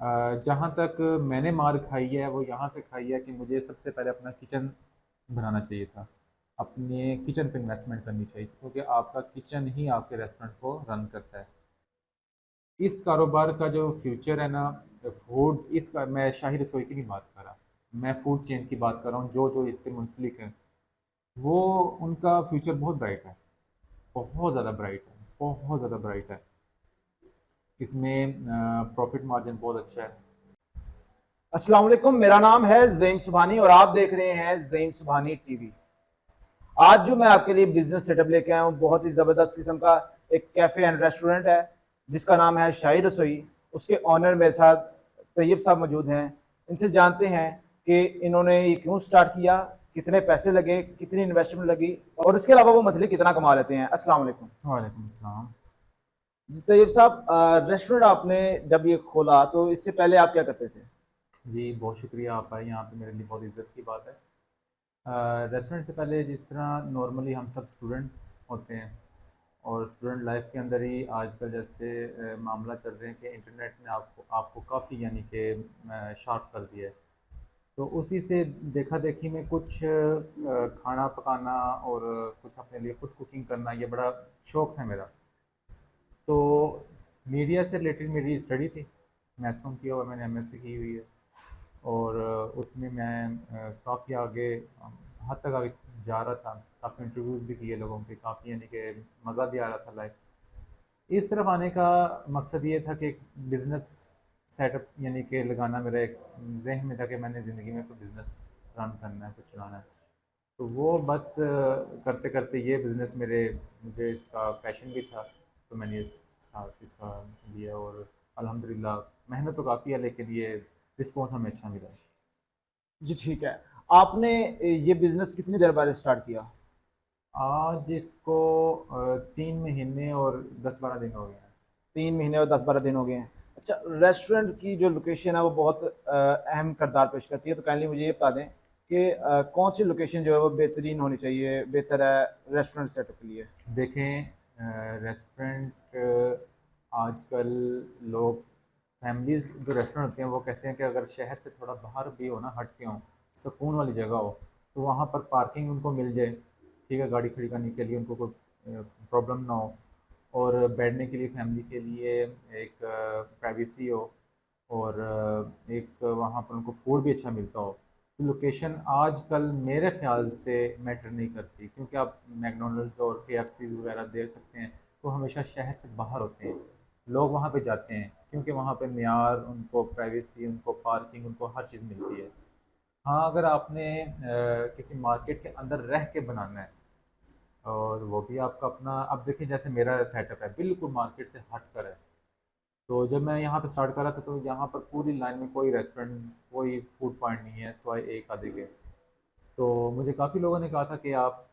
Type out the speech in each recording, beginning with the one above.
जहाँ तक मैंने मार खाई है वो यहाँ से खाई है कि मुझे सबसे पहले अपना किचन बनाना चाहिए था। अपने किचन पे इन्वेस्टमेंट करनी चाहिए थी क्योंकि आपका किचन ही आपके रेस्टोरेंट को रन करता है। इस कारोबार का जो फ्यूचर है ना, फूड इसका, मैं शाही रसोई की नहीं बात कर रहा, मैं फूड चेन की बात कर रहा हूँ। जो जो इससे मुंसलिक हैं वो, उनका फ्यूचर बहुत ब्राइट है, बहुत ज़्यादा ब्राइट है, बहुत ज़्यादा ब्राइट है। इसमें प्रॉफिट मार्जिन बहुत अच्छा है। अस्सलाम वालेकुम। मेरा नाम है ज़ैन सुबहानी और आप देख रहे हैं ज़ैन सुबहानी टीवी। आज जो मैं आपके लिए बिजनेस सेटअप लेके आया हूँ, बहुत ही ज़बरदस्त किस्म का एक कैफ़े एंड रेस्टोरेंट है जिसका नाम है शाही रसोई। उसके ऑनर मेरे साथ तैयब साहब मौजूद हैं। इनसे जानते हैं कि इन्होंने ये क्यों स्टार्ट किया, कितने पैसे लगे, कितनी इन्वेस्टमेंट लगी और इसके अलावा वो मंथली कितना कमा लेते हैं। अस्सलाम वालेकुम वालेकुम अस्सलाम। जी। तैयब साहब, रेस्टोरेंट आपने जब ये खोला तो इससे पहले आप क्या करते थे? जी, बहुत शुक्रिया, आप आए यहाँ पे, मेरे लिए बहुत इज़्ज़त की बात है। रेस्टोरेंट से पहले जिस तरह नॉर्मली हम सब स्टूडेंट होते हैं, और स्टूडेंट लाइफ के अंदर ही आजकल जैसे मामला चल रहे हैं कि इंटरनेट ने आपको आपको काफ़ी यानी कि शार्प कर दिया है। तो उसी से देखा देखी में कुछ खाना पकाना और कुछ अपने लिए खुद कुकिंग करना, ये बड़ा शौक़ था मेरा। तो मीडिया से रिलेटेड मेरी स्टडी थी, मैस कॉम किया हुआ मैंने, एमएससी की हुई है। और उसमें मैं काफ़ी आगे हद तक आगे जा रहा था। काफ़ी इंटरव्यूज़ भी किए लोगों के, काफ़ी यानी कि मज़ा भी आ रहा था लाइफ। इस तरफ आने का मकसद ये था कि एक बिज़नेस सेटअप यानी कि लगाना, मेरा एक ज़हन में था कि मैंने ज़िंदगी में कोई बिज़नेस रन करना है, कुछ चलाना है। तो वो बस करते करते ये बिज़नेस मेरे, मुझे इसका पैशन भी था, तो मैंने ये स्टार्ट इसका लिया। और अल्हम्दुलिल्लाह मेहनत तो काफ़ी है, लेकिन ये रिस्पॉन्स हमें अच्छा मिला है। जी ठीक है। आपने ये बिजनेस कितनी देर बाद स्टार्ट किया? आज इसको 3 महीने और 10-12 दिन हो गए हैं। 3 महीने और 10-12 दिन हो गए हैं। अच्छा, रेस्टोरेंट की जो लोकेशन है वो बहुत अहम किरदार पेश करती है, तो काइंडली मुझे ये बता दें कि कौन सी लोकेशन जो है वो बेहतरीन होनी चाहिए, बेहतर है रेस्टोरेंट सेटअप के लिए? देखें, रेस्टोरेंट आजकल लोग, फैमिलीज़ जो रेस्टोरेंट होते हैं वो कहते हैं कि अगर शहर से थोड़ा बाहर भी हो ना, हट के हों, सुकून वाली जगह हो, तो वहाँ पर पार्किंग उनको मिल जाए, ठीक है, गाड़ी खड़ी करने के लिए उनको कोई प्रॉब्लम ना हो, और बैठने के लिए फैमिली के लिए एक प्राइवेसी हो, और एक वहाँ पर उनको फूड भी अच्छा मिलता हो। तो लोकेशन आजकल मेरे ख़्याल से मैटर नहीं करती, क्योंकि आप मैकडॉनल्ड्स और केएफसीज़ वग़ैरह देख सकते हैं, वो हमेशा शहर से बाहर होते हैं। लोग वहाँ पे जाते हैं क्योंकि वहाँ पे मेयार, उनको प्राइवेसी, उनको पार्किंग, उनको हर चीज़ मिलती है। हाँ, अगर आपने किसी मार्केट के अंदर रह के बनाना है, और वो भी आपका अपना, अब देखिए जैसे मेरा सेटअप है बिल्कुल मार्केट से हट कर है। तो जब मैं यहाँ पे स्टार्ट करा था, तो यहाँ पर पूरी लाइन में कोई रेस्टोरेंट, कोई फूड पॉइंट नहीं है सिवाय एक आधे के। तो मुझे काफ़ी लोगों ने कहा था कि आप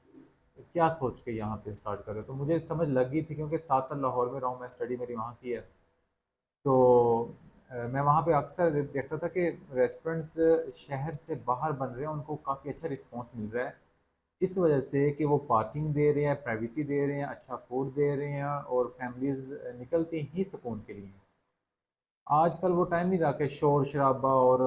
क्या सोच के यहाँ पे स्टार्ट कर रहे हो, तो मुझे समझ लगी थी क्योंकि 7 साल लाहौर में रहा हूँ मैं, स्टडी मेरी वहाँ की है। तो मैं वहाँ पे अक्सर देखता था कि रेस्टोरेंट्स शहर से बाहर बन रहे हैं, उनको काफ़ी अच्छा रिस्पॉन्स मिल रहा है, इस वजह से कि वो पार्किंग दे रहे हैं, प्राइवेसी दे रहे हैं, अच्छा फूड दे रहे हैं, और फैमिलीज़ निकलती ही सुकून के लिए। आजकल वो टाइम नहीं रहा कि शोर-शराबा और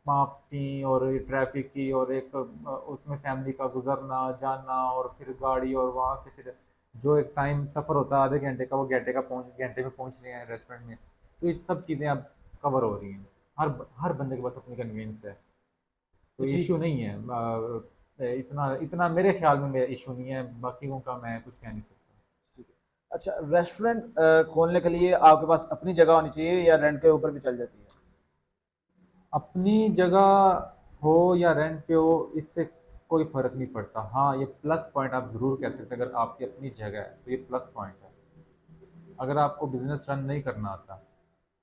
माँ-पी और ट्रैफ़िक की, और एक उसमें फ़ैमिली का गुज़रना, जाना, और फिर गाड़ी, और वहाँ से फिर जो एक टाइम सफ़र होता है आधे घंटे का, वो घंटे में पहुँच रहे हैं रेस्टोरेंट में। तो ये सब चीज़ें अब कवर हो रही हैं। हर बंदे के पास अपनी कन्वीनियंस है, तो जी ठीक इश्यू है। नहीं है। इतना इतना मेरे ख़्याल में मेरा इश्यू नहीं है, बाकियों का मैं कुछ कह नहीं सकता। ठीक है। अच्छा, रेस्टोरेंट खोलने के लिए आपके पास अपनी जगह होनी चाहिए या रेंट के ऊपर भी चल जाती है? अपनी जगह हो या रेंट पे हो, इससे कोई फ़र्क नहीं पड़ता। हाँ, ये प्लस पॉइंट आप ज़रूर कह सकते हैं, अगर आपकी अपनी जगह है तो ये प्लस पॉइंट है। अगर आपको बिज़नेस रन नहीं करना आता,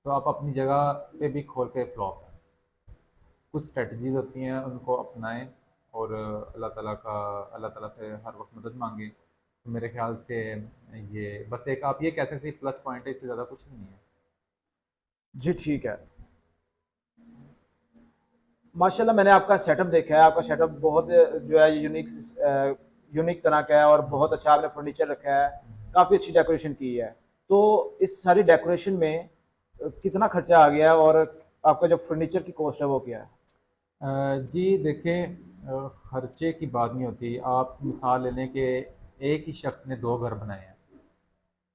तो आप अपनी जगह पे भी खोल के फ्लॉप हैं। कुछ स्ट्रैटेजीज़ होती हैं, उनको अपनाएं, और अल्लाह ताला से हर वक्त मदद मांगें। तो मेरे ख्याल से ये बस एक आप ये कह सकते हैं प्लस पॉइंट है, इससे ज़्यादा कुछ नहीं है। जी ठीक है। माशाल्लाह, मैंने आपका सेटअप देखा है। आपका सेटअप बहुत जो है यूनिक तरह का है और बहुत अच्छा आपने फर्नीचर रखा है। काफ़ी अच्छी डेकोरेशन की है। तो इस सारी डेकोरेशन में कितना खर्चा आ गया और आपका जो फर्नीचर की कॉस्ट है वो क्या है? जी देखें, खर्चे की बात नहीं होती। आप मिसाल ले लें कि एक ही शख्स ने 2 घर बनाए हैं।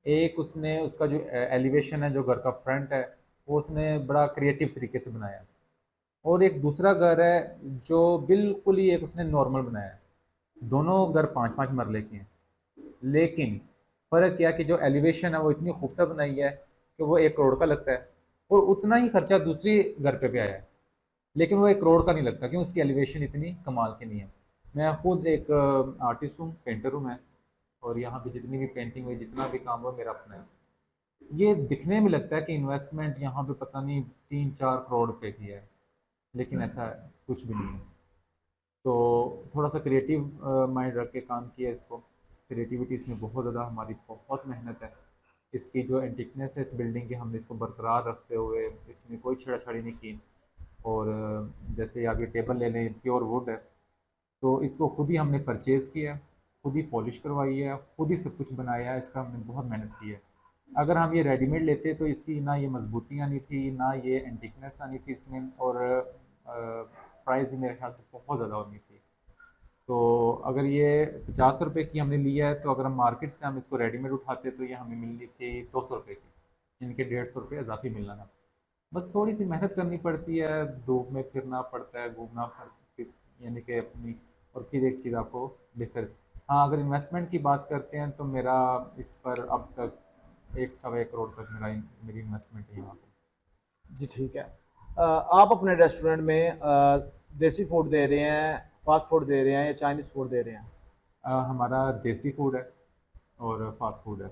एक उसने उसका जो एलिवेशन है, जो घर का फ्रंट है, वो उसने बड़ा क्रिएटिव तरीके से बनाया है। और एक दूसरा घर है जो बिल्कुल ही एक उसने नॉर्मल बनाया है। दोनों घर 5-5 मरले के हैं। लेकिन फ़र्क क्या है कि जो एलिवेशन है वो इतनी खूबसूरत बनाई है कि वो 1 करोड़ का लगता है, और उतना ही खर्चा दूसरी घर पे भी आया है, लेकिन वो 1 करोड़ का नहीं लगता, क्यों? उसकी एलिवेशन इतनी कमाल की नहीं है। मैं खुद एक आर्टिस्ट हूँ, पेंटर हूँ मैं, और यहाँ पे जितनी भी पेंटिंग हुई, जितना भी काम हुआ, मेरा अपना है। ये दिखने में लगता है कि इन्वेस्टमेंट यहाँ पे पता नहीं 3-4 करोड़ रुपए की है, लेकिन ऐसा कुछ भी नहीं है। तो थोड़ा सा क्रिएटिव माइंड रख के काम किया इसको। क्रिएटिविटी इसमें बहुत ज़्यादा, हमारी बहुत मेहनत है। इसकी जो एंटिकनेस है इस बिल्डिंग की, हमने इसको बरकरार रखते हुए इसमें कोई छेड़ा-छाड़ी नहीं की। और जैसे आगे टेबल ले लें, प्योर वुड है, तो इसको खुद ही हमने परचेज़ किया, खुद ही पॉलिश करवाई है, खुद ही सब कुछ बनाया है, इस पे हमने बहुत मेहनत की है। अगर हम ये रेडीमेड लेते तो इसकी ना ये मजबूती आनी थी, ना ये एंटिकनेस आनी थी इसमें, और प्राइस भी मेरे ख्याल से बहुत ज़्यादा होनी थी। तो अगर ये 50 रुपए की हमने लिया है, तो अगर हम मार्केट से हम इसको रेडीमेड उठाते तो ये हमें मिलनी थी 200 रुपए की। इनके 150 रुपये इजाफी मिलना था। बस थोड़ी सी मेहनत करनी पड़ती है, धूप में फिरना पड़ता है, घूमना पड़ता, यानी कि अपनी, और फिर एक चीज़ आपको बेहतर। हाँ, अगर इन्वेस्टमेंट की बात करते हैं तो मेरा इस पर अब तक 1 सवा 1 करोड़ तक मेरी इन्वेस्टमेंट है यहाँ पे। जी ठीक है। आप अपने रेस्टोरेंट में देसी फूड दे रहे हैं, फास्ट फूड दे रहे हैं या चाइनीज़ फूड दे रहे हैं? हमारा देसी फूड है और फास्ट फूड है,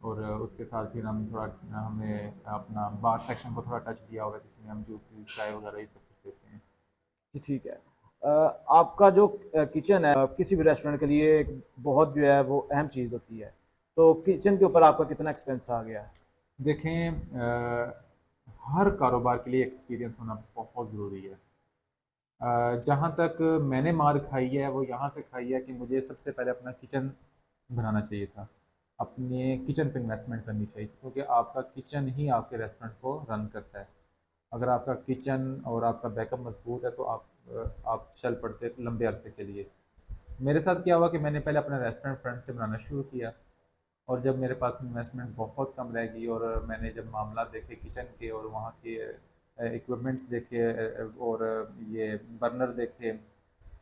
और उसके साथ फिर हम थोड़ा, हमने अपना बार सेक्शन को थोड़ा टच दिया हुआ है, जिसमें हम जूसेस, चाय वगैरह ये सब कुछ देते हैं। जी ठीक है। आपका जो किचन है किसी भी रेस्टोरेंट के लिए एक बहुत जो है वो अहम चीज़ होती है। तो किचन के ऊपर आपका कितना एक्सपेंस आ गया है? देखें, हर कारोबार के लिए एक्सपीरियंस होना बहुत ज़रूरी है। जहाँ तक मैंने मार खाई है वो यहाँ से खाई है कि मुझे सबसे पहले अपना किचन बनाना चाहिए था। अपने किचन पे इन्वेस्टमेंट करनी चाहिए थी, क्योंकि आपका किचन ही आपके रेस्टोरेंट को रन करता है। अगर आपका किचन और आपका बैकअप मजबूत है तो आप चल पड़ते हैं लंबे अरसे के लिए। मेरे साथ क्या हुआ कि मैंने पहले अपना रेस्टोरेंट फ्रंट से बनाना शुरू किया, और जब मेरे पास इन्वेस्टमेंट बहुत कम रह गई, और मैंने जब मामला देखे किचन के और वहाँ के इक्विपमेंट्स देखे, और ये बर्नर देखे,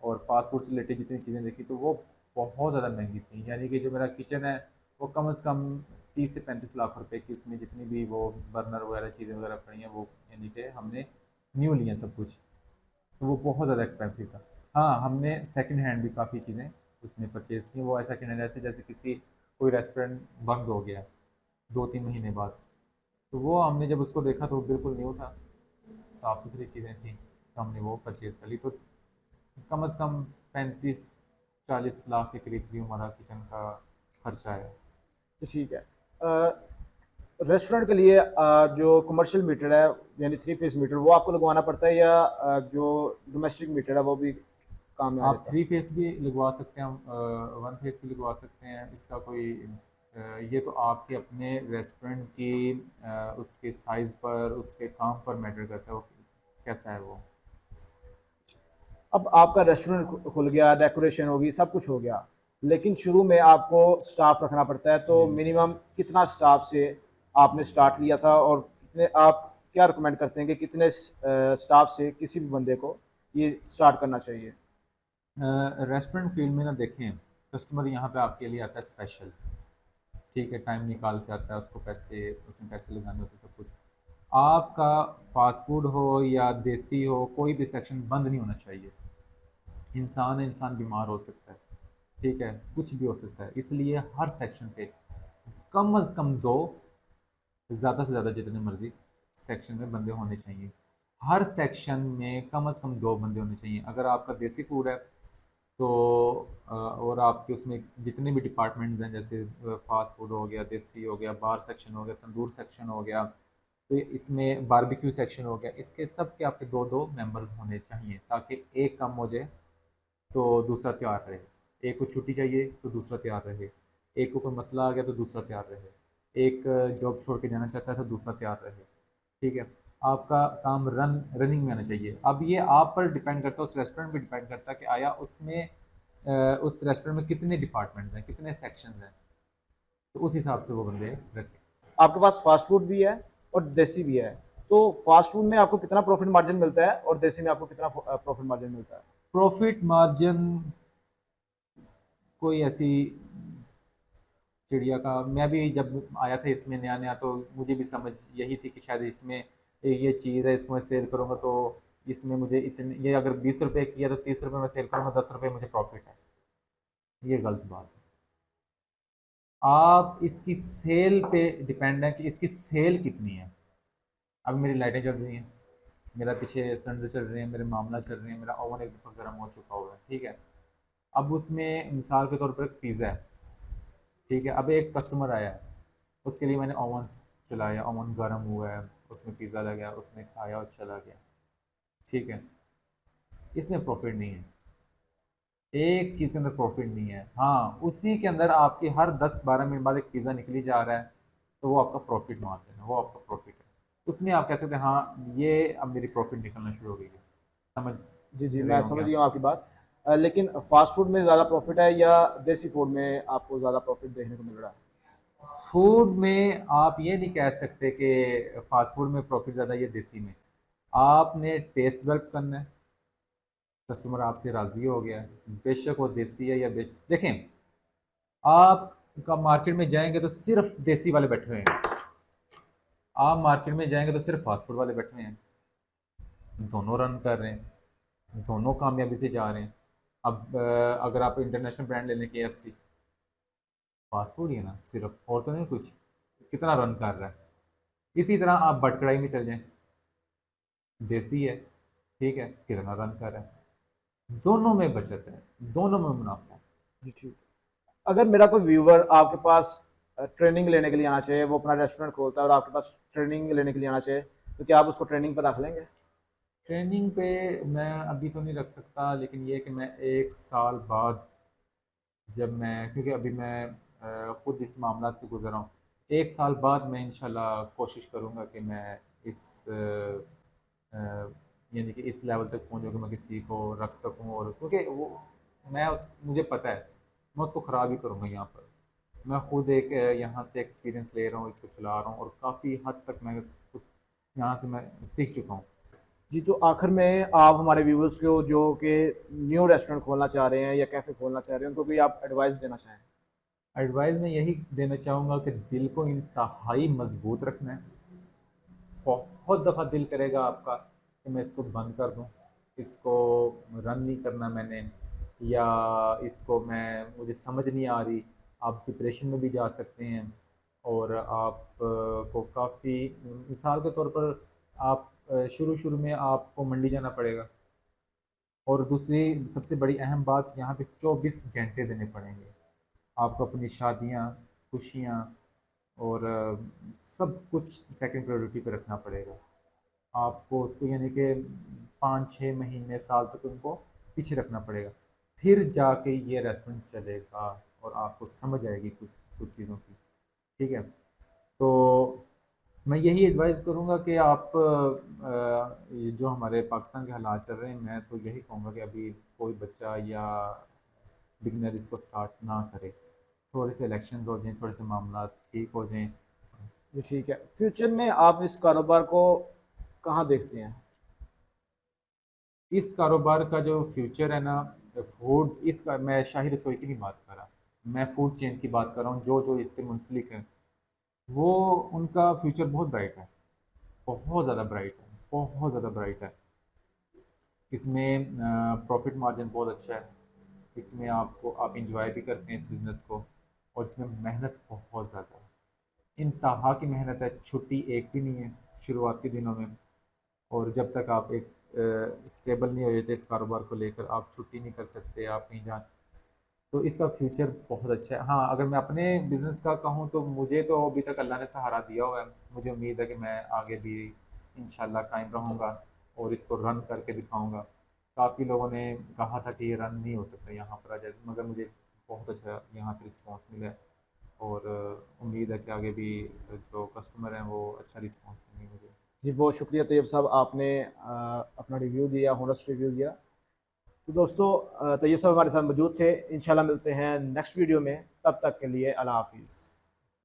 और फास्ट फूड से रिलेटेड जितनी चीज़ें देखी, तो वो बहुत ज़्यादा महंगी थी। यानी कि जो मेरा किचन है वो कम से कम 30 से 35 लाख रुपए की, इसमें जितनी भी वो बर्नर वगैरह चीज़ें वगैरह पड़ी हैं, वो यानी कि हमने न्यू लिए सब कुछ, तो वो बहुत ज़्यादा एक्सपेंसिव था। हाँ, हमने सेकंड हैंड भी काफ़ी चीज़ें उसमें परचेज़ की। वो सेकंड हैंड ऐसे, जैसे किसी कोई रेस्टोरेंट बंद हो गया 2-3 महीने बाद, तो वो हमने जब उसको देखा तो वो बिल्कुल न्यू था, साफ़ सुथरी चीज़ें थी, तो हमने वो परचेज़ कर ली। तो कम से कम 35-40 लाख के करीब भी हमारा किचन का खर्चा है। जी ठीक है। रेस्टोरेंट के लिए जो कमर्शियल मीटर है यानी थ्री फेस मीटर वो आपको लगवाना पड़ता है या जो डोमेस्टिक मीटर है वो भी काम में आ आप जाता है? 3 फेस भी लगवा सकते हैं, 1 फेस भी लगवा सकते हैं, इसका कोई ये तो आपके अपने रेस्टोरेंट की उसके साइज़ पर, उसके काम पर मैटर करता है, वो कैसा है वो। अब आपका रेस्टोरेंट खुल गया, डेकोरेशन होगी, सब कुछ हो गया, लेकिन शुरू में आपको स्टाफ रखना पड़ता है, तो जी। मिनिमम कितना स्टाफ से आपने स्टार्ट लिया था और कितने आप क्या रिकमेंड करते हैं कि कितने स्टाफ से किसी भी बंदे को ये स्टार्ट करना चाहिए? रेस्टोरेंट फील्ड में ना देखें, कस्टमर यहाँ पे आपके लिए आता है स्पेशल, ठीक है, टाइम निकाल के आता है, उसको पैसे, उसमें पैसे लगाने होते हैं, सब कुछ। आपका फास्ट फूड हो या देसी हो, कोई भी सेक्शन बंद नहीं होना चाहिए। इंसान है, इंसान बीमार हो सकता है, ठीक है, कुछ भी हो सकता है, इसलिए हर सेक्शन पे कम से कम 2, ज़्यादा से ज़्यादा जितने मर्ज़ी सेक्शन में बंदे होने चाहिए। हर सेक्शन में कम से कम 2 बंदे होने चाहिए। अगर आपका देसी फूड है तो और आपके उसमें जितने भी डिपार्टमेंट्स हैं, जैसे फास्ट फूड हो गया, देसी हो गया, बार सेक्शन हो गया, तंदूर सेक्शन हो गया, तो इसमें बारबेक्यू सेक्शन हो गया, इसके सब के आपके 2-2 मेंबर्स होने चाहिए, ताकि एक कम हो जाए तो दूसरा तैयार रहे। एक को छुट्टी चाहिए तो दूसरा तैयार रहे। एक को कोई मसला आ गया तो दूसरा तैयार रहे। एक जॉब छोड़ के जाना चाहता है तो दूसरा तैयार रहे। ठीक है? आपका काम रनिंग में आना चाहिए। अब ये आप पर डिपेंड करता है, उस रेस्टोरेंट पे डिपेंड करता है कि आया उसमें उस रेस्टोरेंट में कितने डिपार्टमेंट्स हैं, कितने सेक्शंस हैं, तो उस हिसाब से वो बंदे रखें। आपके पास फास्ट फूड भी है और देसी भी है, तो फास्ट फूड में आपको कितना प्रॉफिट मार्जिन मिलता है और देसी में आपको कितना प्रॉफिट मार्जिन मिलता है? प्रॉफिट मार्जिन कोई ऐसी चिड़िया का, मैं भी जब आया था इसमें नया नया तो मुझे भी समझ यही थी कि शायद इसमें ये चीज़ है, इसको मैं सेल करूँगा तो इसमें मुझे इतने, ये अगर 20 रुपए किया तो 30 रुपए मैं सेल करूँगा, 10 रुपए मुझे प्रॉफिट है। ये गलत बात है। आप इसकी सेल पे डिपेंड है कि इसकी सेल कितनी है। अब मेरी लाइटें चल रही हैं, मेरा पीछे सिलेंडर चल रहे हैं, मेरे मामला चल रहे हैं, मेरा ओवन एक दफ़ा गर्म हो चुका हुआ है, ठीक है। अब उसमें मिसाल के तौर पर एक पिज़्ज़ा है, ठीक है। अब एक कस्टमर आया है, उसके लिए मैंने ओवन चलाया, ओवन गर्म हुआ है, उसमें पिज़्ज़ा लगा, उसने खाया और चला गया, ठीक है। इसमें प्रॉफिट नहीं है, एक चीज़ के अंदर प्रॉफिट नहीं है। हाँ, उसी के अंदर आपके हर 10-12 मिनट बाद एक पिज़्ज़ा निकली जा रहा है, तो वो आपका प्रॉफिट मार्जिन है, वो आपका प्रॉफिट है। उसमें आप कह सकते हैं हाँ, ये अब मेरी प्रॉफिट निकलना शुरू हो गई है। समझ जी जी, रहे मैं होंगे समझ आप। गया हूँ आपकी बात। लेकिन फास्ट फूड में ज़्यादा प्रॉफिट है या देसी फूड में आपको ज़्यादा प्रॉफिट देखने को मिल रहा है? फूड में आप ये नहीं कह सकते कि फास्ट फूड में प्रॉफिट ज़्यादा है या देसी में। आपने टेस्ट डेवलप करना है, कस्टमर आपसे राज़ी हो गया है, बेशक वो देसी है या देखें, आप का मार्केट में जाएंगे तो सिर्फ देसी वाले बैठे हुए हैं, आप मार्केट में जाएंगे तो सिर्फ फास्ट फूड वाले बैठे हुए हैं। दोनों रन कर रहे हैं, दोनों कामयाबी से जा रहे हैं। अब अगर आप इंटरनेशनल ब्रांड ले लें KFC, फास्ट फूड ही है ना सिर्फ, और तो नहीं कुछ। कितना रन कर रहा है। इसी तरह आप बटकड़ाई में चल जाएं, देसी है, ठीक है, कितना रन कर रहा है। दोनों में बचत है, दोनों में मुनाफा है। जी ठीक। अगर मेरा कोई व्यूवर आपके पास ट्रेनिंग लेने के लिए आना चाहिए, वो अपना रेस्टोरेंट खोलता है और आपके पास ट्रेनिंग लेने के लिए आना चाहिए, तो क्या आप उसको ट्रेनिंग पर रख लेंगे? ट्रेनिंग पे मैं अभी तो नहीं रख सकता, लेकिन ये कि मैं 1 साल बाद, जब मैं, क्योंकि अभी मैं खुद इस मामला से गुजर रहा हूँ, 1 साल बाद मैं इंशाल्लाह कोशिश करूँगा कि मैं इस यानी कि इस लेवल तक पहुँचूँ कि मैं किसी को रख सकूँ, और क्योंकि वो मैं उस मुझे पता है मैं उसको ख़राब ही करूँगा यहाँ पर। मैं खुद एक यहाँ से एक्सपीरियंस ले रहा हूँ, इसको चला रहा हूँ और काफ़ी हद तक मैं यहाँ से मैं सीख चुका हूँ। जी, तो आखिर में आप हमारे व्यूवर्स को जो कि न्यू रेस्टोरेंट खोलना चाह रहे हैं या कैफ़े खोलना चाह रहे हैं, उनको कोई आप एडवाइस देना चाहें? एडवाइस मैं यही देना चाहूँगा कि दिल को इंतहाई मजबूत रखना है। बहुत दफ़ा दिल करेगा आपका कि मैं इसको बंद कर दूँ, इसको रन नहीं करना मैंने, या इसको मैं, मुझे समझ नहीं आ रही। आप डिप्रेशन में भी जा सकते हैं, और आप को काफ़ी, मिसाल के तौर पर आप शुरू-शुरू में आपको मंडी जाना पड़ेगा, और दूसरी सबसे बड़ी अहम बात, यहाँ पे 24 घंटे देने पड़ेंगे। आपको अपनी शादियाँ, खुशियाँ और सब कुछ सेकंड प्रायोरिटी पे रखना पड़ेगा। आपको उसको यानी कि 5-6 महीने, साल तक उनको पीछे रखना पड़ेगा। फिर जाके ये रेस्टोरेंट चलेगा और आपको समझ आएगी कुछ कुछ चीज़ों की, ठीक है? तो मैं यही एडवाइस करूँगा कि आप ये जो हमारे पाकिस्तान के हालात चल रहे हैं, मैं तो यही कहूँगा कि अभी कोई बच्चा या बिगिनर इसको स्टार्ट ना करे। थोड़े से इलेक्शंस हो जाएँ, थोड़े से मामला ठीक हो जाएँ। जी ठीक है। फ्यूचर में आप इस कारोबार को कहाँ देखते हैं? इस कारोबार का जो फ्यूचर है ना, फूड, इसका मैं शाही रसोई की नहीं बात कर रहा, मैं फूड चेन की बात कर रहा हूँ, जो जो इससे मुंसलिक हैं, वो उनका फ्यूचर बहुत ब्राइट है, बहुत ज़्यादा ब्राइट है, बहुत ज़्यादा ब्राइट है। इसमें प्रॉफिट मार्जिन बहुत अच्छा है, इसमें आपको, आप इंजॉय भी करते हैं इस बिज़नेस को, और इसमें मेहनत बहुत ज़्यादा है, इंतहा की मेहनत है, छुट्टी एक भी नहीं है शुरुआत के दिनों में। और जब तक आप एक स्टेबल नहीं हो जाते इस कारोबार को लेकर, आप छुट्टी नहीं कर सकते, आप कहीं जा, तो इसका फ्यूचर बहुत अच्छा है। हाँ, अगर मैं अपने बिज़नेस का कहूँ तो मुझे तो अभी तक अल्लाह ने सहारा दिया हुआ है, मुझे उम्मीद है कि मैं आगे भी इंशाल्लाह कायम जी। रहूँगा और इसको रन करके दिखाऊँगा। काफ़ी लोगों ने कहा था कि ये रन नहीं हो सकता यहाँ पर आ जाए, मगर मुझे बहुत अच्छा यहाँ पे रिस्पॉन्स मिला है, और उम्मीद है कि आगे भी जो कस्टमर हैं वो अच्छा रिस्पॉन्स देंगे मुझे। जी, बहुत शुक्रिया तैयब साहब, आपने अपना रिव्यू दिया, हॉनेस्ट रिव्यू दिया। तो दोस्तों, तैयब साहब हमारे साथ मौजूद थे। इंशाल्लाह मिलते हैं नेक्स्ट वीडियो में, तब तक के लिए अल्लाह हाफ़िज़।